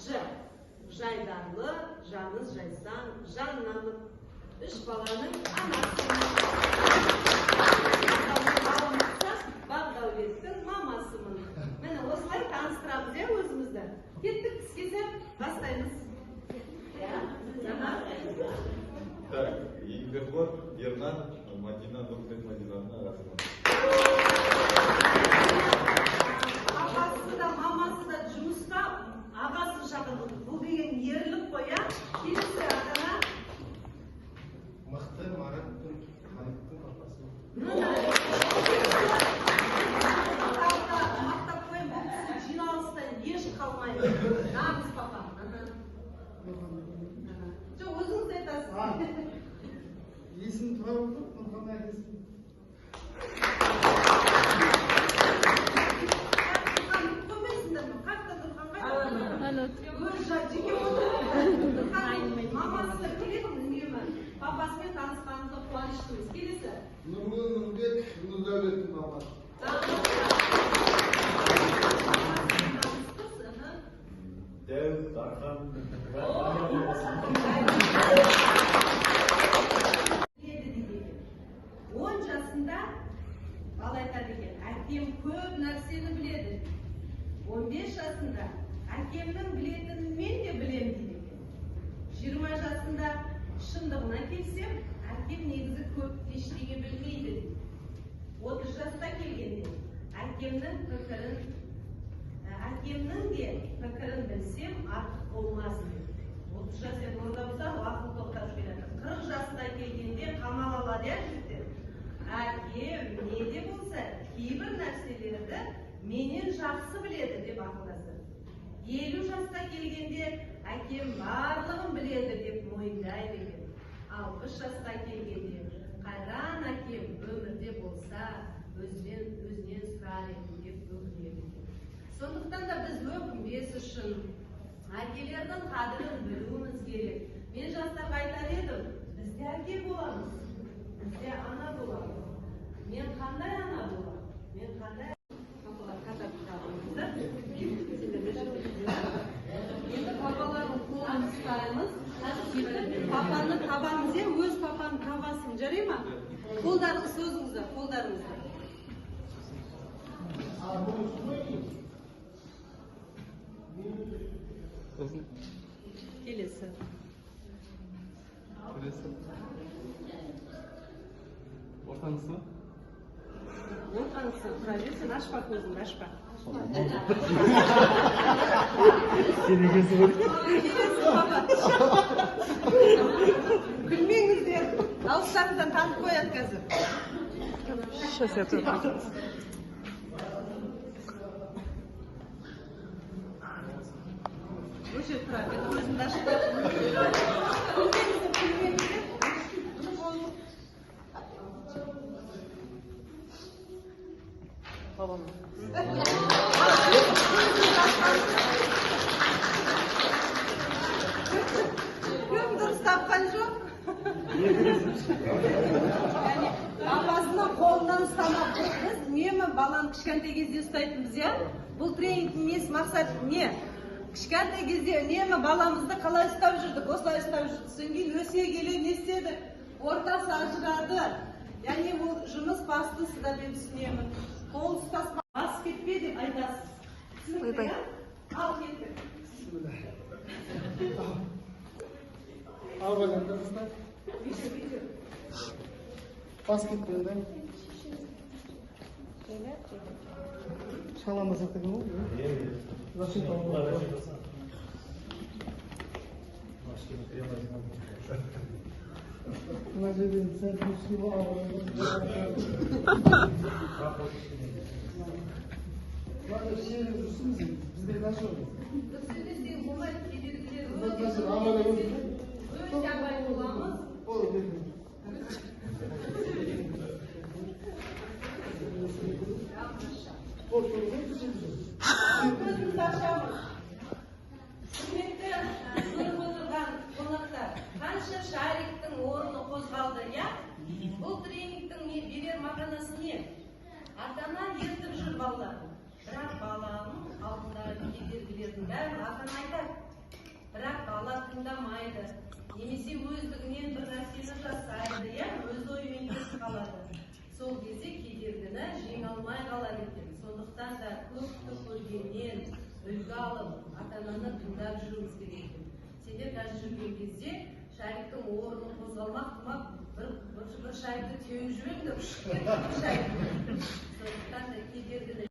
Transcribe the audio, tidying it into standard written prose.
Ж. Жайдарлы, жаныз жайсан, жаннанып, 3 баланың анасы. Бағдәулеттің мамасымын. Мені осылай таныстырамыз өзімізді. Кеттік іске бастаймыз. Так, Игорь, Ернан, Мадина, доктор Мадинаның арасында. Ағасы да, мамасы да жұмысқа, ағасын шақырды. Бұл деген ерлік қой, келесі ағана. Мықты Мараттың Халықтың папасы. Мақтап қойын, бұл кісі жиналыстан еш қалмайды. Нағыз папам. Жоқ, өзіңіз айтасыз. Есім тұра болды, Нұрхан әкесі. Көмесіңдер ме? Қақта Нұрхан қайда? Жеке отырып. Мамасы келеді ме? Папасымен танысқанымызда қуаныштымыз. Келесі. Нұрбек, Нұрдәулеттің мамасы. Дәу, Дархан, бала айтады екен, әкем көп нәрсені біледі. 15 жасында әкемнің білетінін мен де білем дейді екен. 20 жасында шындығына келсем, әкем негізі көп ештеңе білмейді. 30 жаста келгенде әкемнің де пікірін білсем артық болмас дейді. 30 жас енді орда болса, уақыт тоқтап келеді. 40 жасына келгенде қамал алады жігіттер. Әкем не де болса, кейбір нәрселерді менен жақсы біледі деп ақылдасты. 50 жасқа келгенде әкем барлығын біледі деп мойындайды екен. 60 жасқа келгенде қайран әкем өмірде болса, өзінен сұрар едім деп өкінеді екен. Сондықтан да біз өкінбес үшін әкелердің қадірін білуіміз керек. Мен жастарға айтар едім, бізде әке боламыз, бізде ана боламыз. Мен қандай ана боламын? Мен қандай папалар қатап қалыңыздар? Енді папалардың қолын ұстаймыз. Папаны табамыз, өз папаны табасын, жарай ма? Қолдарыңыз сөзіңіздер, қолдарыңыздар. Келесі. Ортаңызы? Ортаңызы тұра берсін, ашпа көзіңді, ашпа. Келесі ғой. Келесі папа. Күлмеңіздер, дауыстарыңыздан танып қояды қазір. Сейчас я тут. Өше тұра берді, көзіңді ашпа. Күлмеңіздер. Babam. Кім дұрыс тапқан жоқ? Папасының қолынан ұстамақ. Біз үнемі баланы кішкентай кезде ұстайтынбыз, бұл тренингтің несі мақсаты не? Кішкентай кезде үнемі баламызды қалай ұстап жүрдік, осылай ұстап жүрдік. Содан кейін өсе келе не істеді? Ортасы ажырады. Яғни бұл жұмыс бастысы да деп түсінемін. Қол ұстаспа, бас кетпе деп айтасыз. Түсінікті, ал кеттік. Ал байланды қыздар. Бас кетпеді. Шаламасақ деген ол? Рашид алып. Мына жерден сәл суға алып. Мына шеріп жүрсіңіз, бізде қашы olur? Сөйлесең болмайды, кедергілер өте абай боламыз. Olur, bekle. Көзімізді ашамыз. Құрметті көріп отырған қонақтар, қанша шариктің орны қозғалды, бұл тренингтің берер мағынасы не? Ата-ана ертіп жүр балаларын. Бірақ баланың алдындағы кедергілердің бәрін ата-ана айтады. бала тыңдамайды немесе өздігінен бір нәрсені жасайды, иә, өз ойымен кетіп қалады. Сол кезде кедергіні жеңе алмай қалады екен. Сондықтан да көпті көргеннен үлгі алып, ата-ананы тыңдап жүруіміз керек екен. Сендер қазір жүрген кезде Шариктің орнын қозғалмақ бір Шарикті теуіп жіберіңдер. Сондықтан да кедергіні